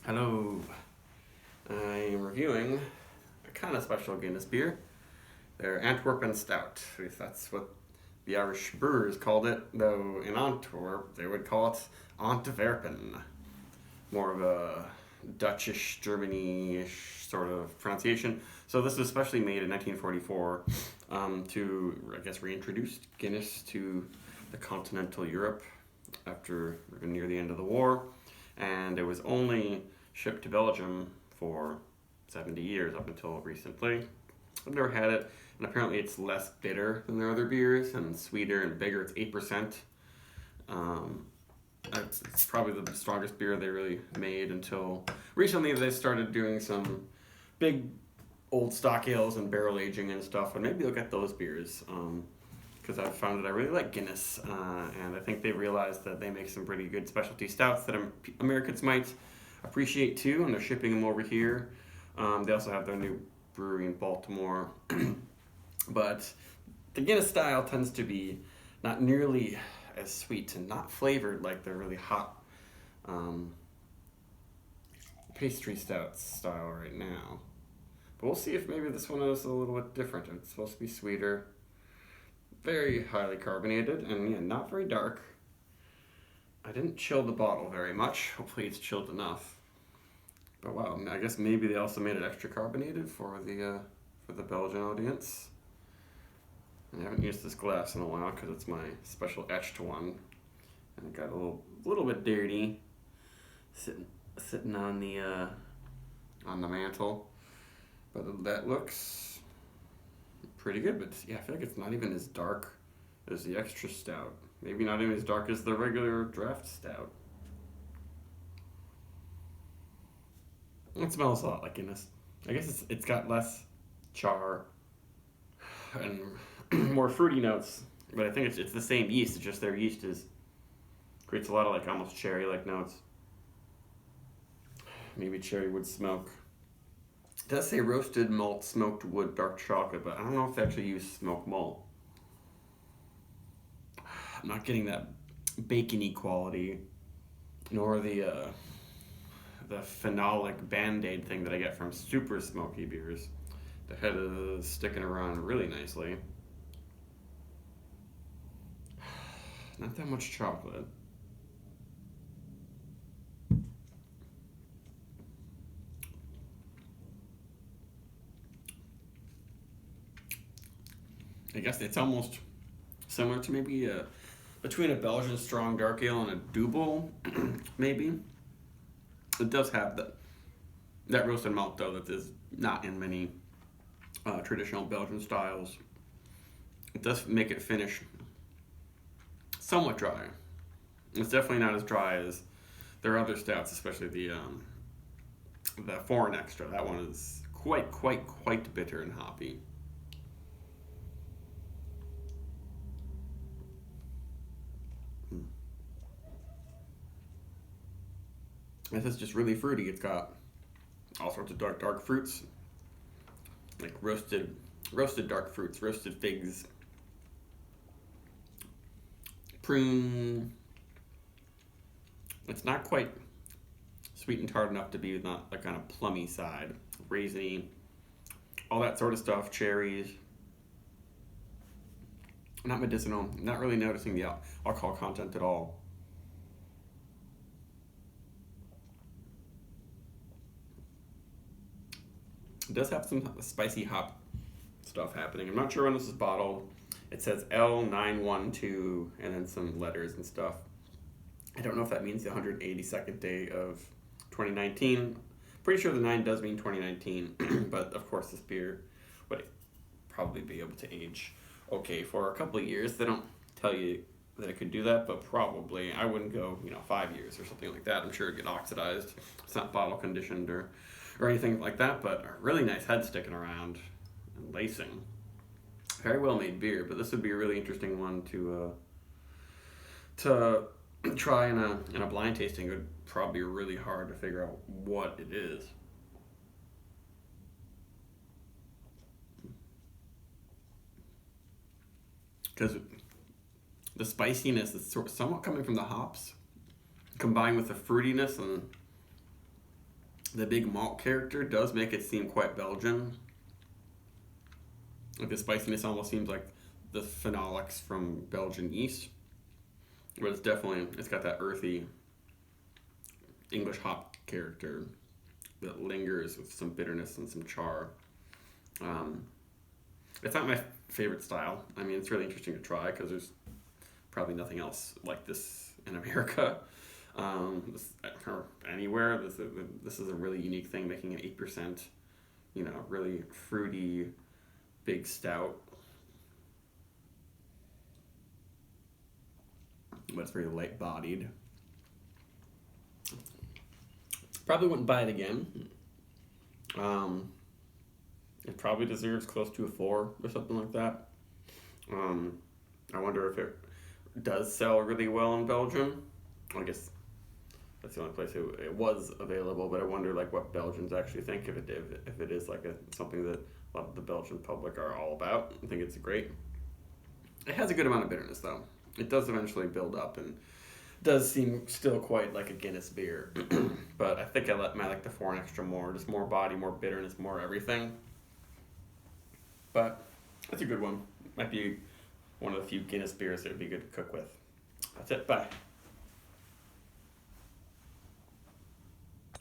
Hello, I am reviewing a kind of special Guinness beer. They're Antwerpen Stout. At least that's what the Irish brewers called it, though in Antwerp they would call it Antwerpen. More of a Dutchish, Germany-ish sort of pronunciation. So this was especially made in 1944 to, I guess, reintroduce Guinness to the continental Europe after near the end of the war. And it was only shipped to Belgium for 70 years up until recently. I've never had it, and apparently it's less bitter than their other beers and sweeter and bigger. It's 8%. It's probably the strongest beer they really made until recently. They started doing some big old stock ales and barrel aging and stuff, and maybe look at those beers. Because I've found that I really like Guinness, and I think they realized that they make some pretty good specialty stouts that Americans might appreciate too, and they're shipping them over here. They also have their new brewery in Baltimore. But the Guinness style tends to be not nearly as sweet and not flavored like the really hot pastry stout style right now. But we'll see if maybe this one is a little bit different. It's supposed to be sweeter. Very highly carbonated and yeah, not very dark. I didn't chill the bottle very much. Hopefully it's chilled enough. But wow, I guess maybe they also made it extra carbonated for the Belgian audience. I haven't used this glass in a while because it's my special etched one, and it got a little bit dirty, sitting on the mantle. But that looks pretty good. But yeah, I feel like it's not even as dark as the extra stout. Maybe not even as dark as the regular draft stout. It smells a lot like Guinness. I guess it's got less char and more fruity notes, but I think it's the same yeast. It's just their yeast creates a lot of like almost cherry-like notes. Maybe cherry wood smoke. It does say roasted malt, smoked wood, dark chocolate, but I don't know if they actually use smoked malt. I'm not getting that bacony quality, nor the phenolic Band-Aid thing that I get from super smoky beers. The head is sticking around really nicely. Not that much chocolate. I guess it's almost similar to maybe between a Belgian strong dark ale and a double, maybe. It does have that roasted malt though that is not in many traditional Belgian styles. It does make it finish somewhat dry. It's definitely not as dry as their other stouts, especially the foreign extra. That one is quite bitter and hoppy. This is just really fruity. It's got all sorts of dark fruits, like roasted dark fruits, roasted figs, prune. It's not quite sweet and tart enough to be not the kind of plummy side, raisiny, all that sort of stuff, cherries. Not medicinal. Not really noticing the alcohol content at all. It does have some spicy hop stuff happening. I'm not sure when this is bottled. It says L912 and then some letters and stuff. I don't know if that means the 182nd day of 2019. Pretty sure the 9 does mean 2019, but of course this beer would probably be able to age okay for a couple of years. They don't tell you that it could do that, but probably. I wouldn't go 5 years or something like that. I'm sure it'd get oxidized. It's not bottle conditioned or anything like that, but a really nice head sticking around and lacing. Very well made beer, but this would be a really interesting one to try in a blind tasting. It would probably be really hard to figure out what it is. Because the spiciness is somewhat coming from the hops, combined with the fruitiness and The big malt character does make it seem quite Belgian. Like the spiciness almost seems like the phenolics from Belgian yeast. But it's got that earthy English hop character that lingers with some bitterness and some char. It's not my favorite style. I mean, it's really interesting to try because there's probably nothing else like this in America or anywhere. This is a really unique thing, making an 8%, really fruity, big stout. But it's very light-bodied. Probably wouldn't buy it again. It probably deserves close to a 4 or something like that. I wonder if it does sell really well in Belgium. I guess that's the only place it was available, but I wonder like what Belgians actually think if it is like something that a lot of the Belgian public are all about. I think it's great. It has a good amount of bitterness though. It does eventually build up and does seem still quite like a Guinness beer. But I think I like the 4 and extra more. Just more body, more bitterness, more everything. But that's a good one. Might be one of the few Guinness beers that would be good to cook with. That's it. Bye.